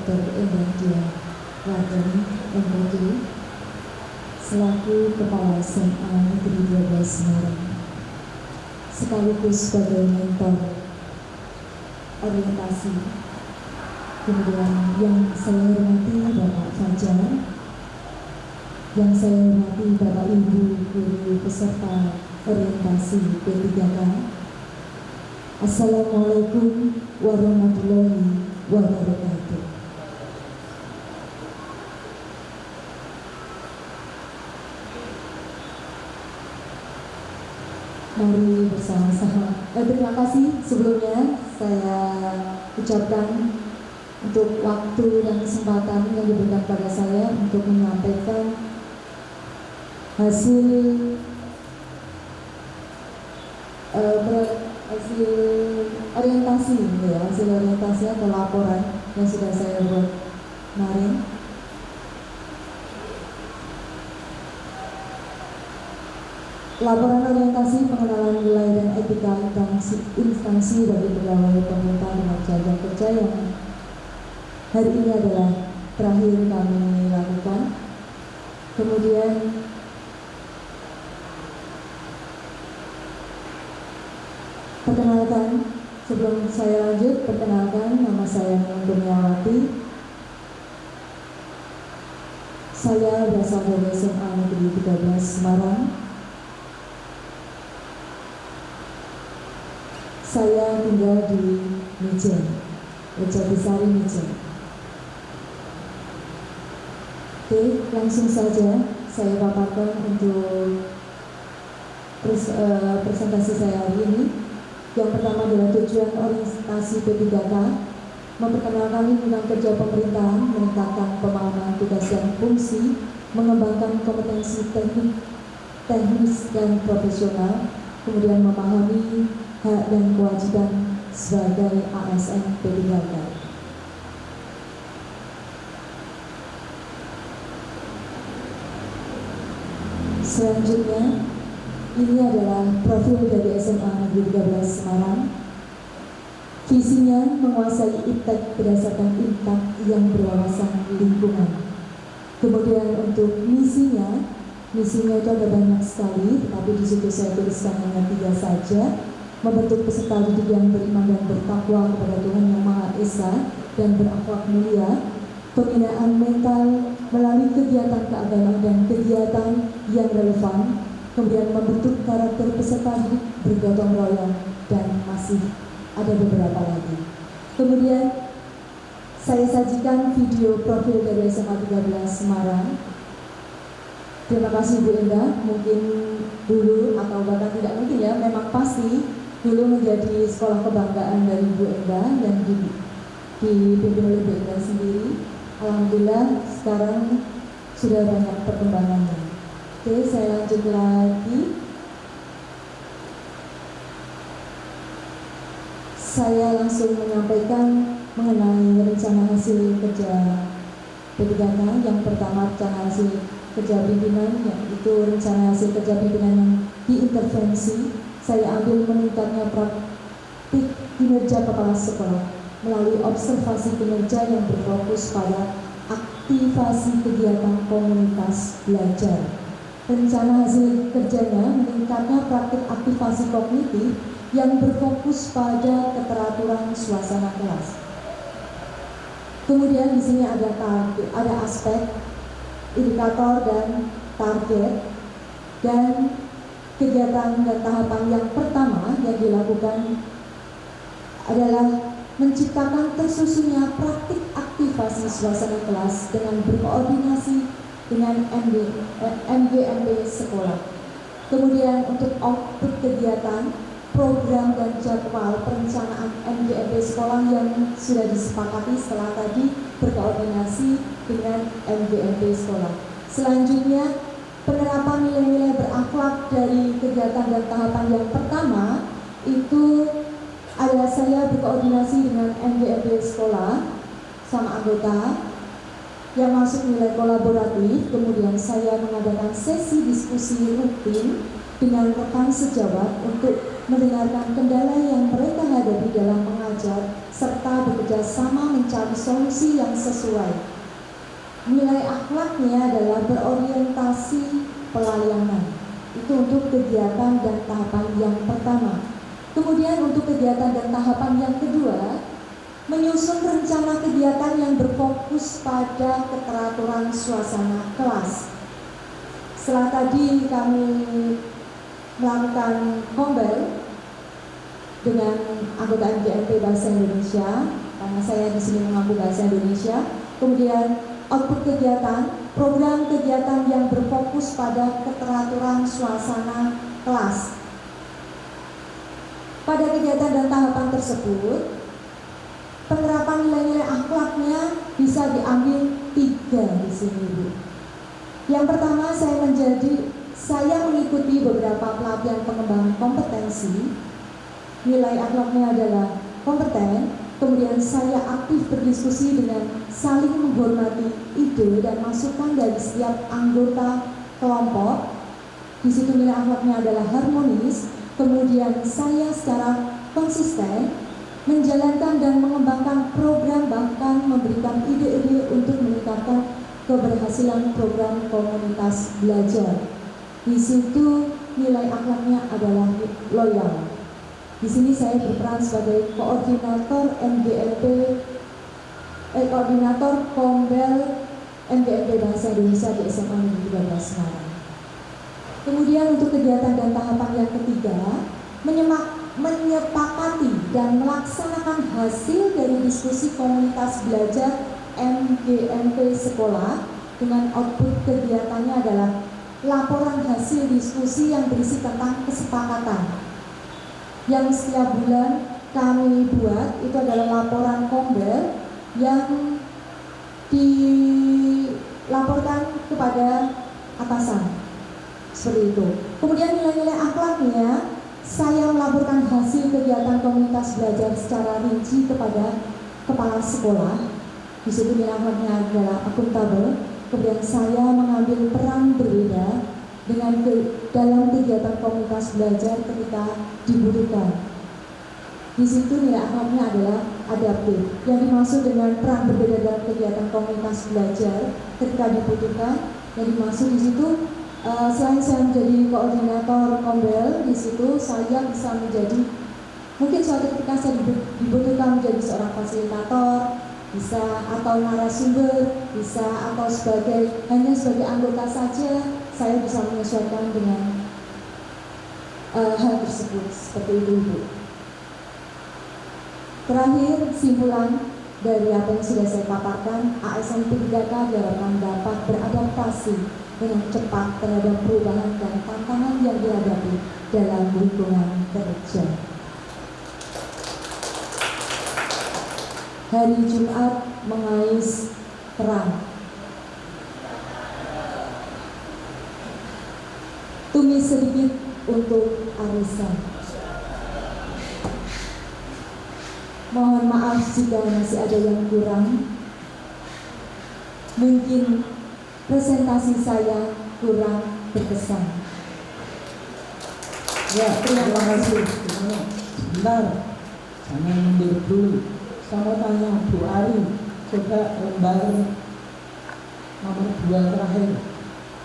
Dr. Endah Dia Radani, MPD, selaku Kepala SMA Negeri 12 Semarang, sekaligus sebagai mentor orientasi. Kemudian yang saya hormati Bapak Fajar, yang saya hormati Bapak Ibu guru peserta orientasi P3K. Assalamualaikum warahmatullahi wabarakatuh. Mari bersama-sama. Terima kasih sebelumnya saya ucapkan untuk waktu dan kesempatan yang diberikan pada saya untuk menyampaikan hasil orientasi, hasil orientasi atau laporan yang sudah saya buat kemarin. Laporan orientasi pengenalan nilai dan etika instansi bagi pegawai pemerintah dengan jenjang kerja yang hari ini adalah terakhir kami lakukan. Kemudian perkenalkan, sebelum saya lanjut, perkenalkan, nama saya Kurniawati. Saya berasal dari SMA Negeri 13 Semarang. Saya tinggal di Mijen, Jatisari Mijen. Oke, langsung saja saya paparkan untuk presentasi saya hari ini. Yang pertama adalah tujuan orientasi P3K, memperkenalkan lingkungan kerja pemerintahan, meningkatkan pemahaman tugas dan fungsi, mengembangkan kompetensi teknis dan profesional, kemudian memahami hak dan kewajiban sebagai ASN P3K. Selanjutnya, ini adalah profil dari SMA Negeri 13 Semarang. Visinya menguasai iptek berdasarkan impact yang berwawasan lingkungan. Kemudian untuk misinya itu ada banyak sekali, tetapi di situ saya tuliskan hanya 3 saja. Membentuk peserta didik yang beriman dan bertakwa kepada Tuhan Yang Maha Esa dan berakhlak mulia, pembinaan mental melalui kegiatan keagamaan dan kegiatan yang relevan, kemudian membentuk karakter peserta didik bergotong royong, dan masih ada beberapa lagi. Kemudian saya sajikan video profil dari SMA 13 Semarang. Terima kasih Bu Endah, mungkin dulu atau bahkan tidak mungkin ya, memang pasti dulu menjadi sekolah kebanggaan dari Bu Endah dan dipimpin oleh Bu Endah sendiri. Alhamdulillah sekarang sudah banyak perkembangannya. Oke, saya lanjut lagi. Saya langsung menyampaikan mengenai rencana hasil kerja P3K. Yang pertama, rencana hasil kerja pimpinan, yaitu rencana hasil kerja pimpinan yang diintervensi. Saya ambil meningkatnya praktik kinerja kepala sekolah melalui observasi kinerja yang berfokus pada aktivasi kegiatan komunitas belajar. Rencana hasil kerjanya meningkatnya praktik aktivasi kognitif yang berfokus pada keteraturan suasana kelas. Kemudian di sini ada aspek indikator dan target, dan kegiatan dan tahapan yang pertama yang dilakukan adalah menciptakan tersusunnya praktik aktivasi suasana kelas dengan berkoordinasi dengan MGMP sekolah. Kemudian untuk output kegiatan, program dan jadwal perencanaan MGMP sekolah yang sudah disepakati setelah tadi berkoordinasi dengan MGMP sekolah. Selanjutnya, penerapan nilai-nilai berakhlak dari kegiatan dan tahapan yang pertama itu adalah saya berkoordinasi dengan MGMP sekolah sama anggota yang masuk nilai kolaboratif. Kemudian saya mengadakan sesi diskusi rutin dengan rekan sejawat untuk mendengarkan kendala yang mereka hadapi dalam mengajar mengajar, serta bekerja sama mencari solusi yang sesuai. Nilai akhlaknya adalah berorientasi pelayanan. Itu untuk kegiatan dan tahapan yang pertama. Kemudian untuk kegiatan dan tahapan yang kedua, menyusun rencana kegiatan yang berfokus pada keteraturan suasana kelas. Setelah tadi kami melakukan kombel dengan anggota MGMP Bahasa Indonesia, karena saya di sini mengampu Bahasa Indonesia. Kemudian output kegiatan, program kegiatan yang berfokus pada keteraturan suasana kelas. Pada kegiatan dan tahapan tersebut, penerapan nilai-nilai akhlaknya bisa diambil 3 di sini, Bu. Yang pertama, saya mengikuti beberapa pelatihan pengembangan kompetensi. Nilai akhlaknya adalah kompeten. Kemudian saya aktif berdiskusi dengan saling menghormati ide dan masukan dari setiap anggota kelompok. Di situ nilai akhlaknya adalah harmonis. Kemudian saya secara konsisten menjalankan dan mengembangkan program, bahkan memberikan ide-ide untuk meningkatkan keberhasilan program komunitas belajar. Di situ nilai akhlaknya adalah loyal. Di sini saya berperan sebagai koordinator koordinator Kombel MGMP Bahasa Indonesia di SMA Negeri 13 Semarang. Kemudian untuk kegiatan dan tahapan yang ketiga, menyepakati dan melaksanakan hasil dari diskusi komunitas belajar MGMP sekolah dengan output kegiatannya adalah laporan hasil diskusi yang berisi tentang kesepakatan yang setiap bulan kami buat. Itu adalah laporan kombel yang dilaporkan kepada atasan, seperti itu. Kemudian nilai-nilai akhlaknya, saya melaporkan hasil kegiatan komunitas belajar secara rinci kepada kepala sekolah. Di situ nilai akhlaknya adalah akuntabel. Kemudian saya mengambil peran berbeda dalam kegiatan komunitas belajar ketika dibutuhkan. Di situ nilai akhlaknya adalah adaptif. Yang dimaksud dengan peran berbeda dalam kegiatan komunitas belajar ketika dibutuhkan, yang dimaksud di situ selain saya menjadi koordinator kombel, di situ saya bisa menjadi, mungkin suatu ketika saya dibutuhkan menjadi seorang fasilitator, bisa atau narasumber, bisa atau hanya sebagai anggota saja, saya bisa menyesuaikan dengan hal tersebut, seperti itu, Bu. Terakhir, kesimpulan dari apa yang sudah saya paparkan, ASN P3K diharapkan dapat beradaptasi dengan cepat terhadap perubahan dan tantangan yang dihadapi dalam lingkungan kerja. Hari Jumat mengais terang. Tumis sedikit untuk arisan. Mohon maaf jika masih ada yang kurang. Mungkin presentasi saya kurang berkesan. Ya, terima kasih. Sebentar, jangan mundur dulu. Saya mau tanya Bu Ari, coba lembar nomor 2 terakhir.